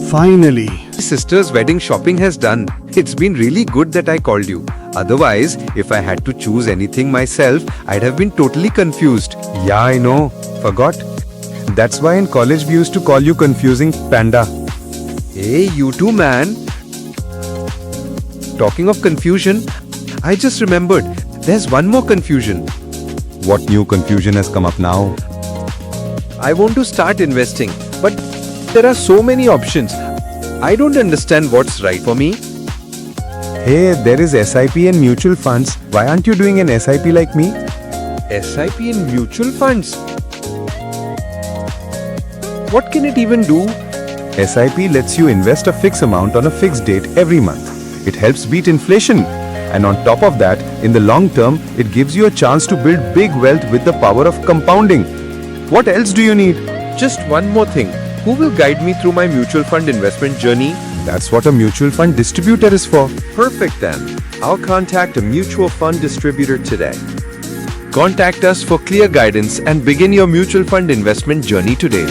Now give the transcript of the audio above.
Finally. My sister's wedding shopping has done. It's been really good that I called you. Otherwise, if I had to choose anything myself, I'd have been totally confused. Yeah, I know. Forgot. That's why in college we used to call you confusing panda. Hey, you too, man. Talking of confusion, I just remembered. There's one more confusion. What new confusion has come up now? I want to start investing, but there are so many options. I don't understand what's right for me. Hey, there is SIP and mutual funds. Why aren't you doing an SIP like me? SIP in mutual funds? What can it even do? SIP lets you invest a fixed amount on a fixed date every month. It helps beat inflation. And on top of that, in the long term, it gives you a chance to build big wealth with the power of compounding. What else do you need? Just one more thing. Who will guide me through my mutual fund investment journey? That's what a mutual fund distributor is for. Perfect then. I'll contact a mutual fund distributor today. Contact us for clear guidance and begin your mutual fund investment journey today.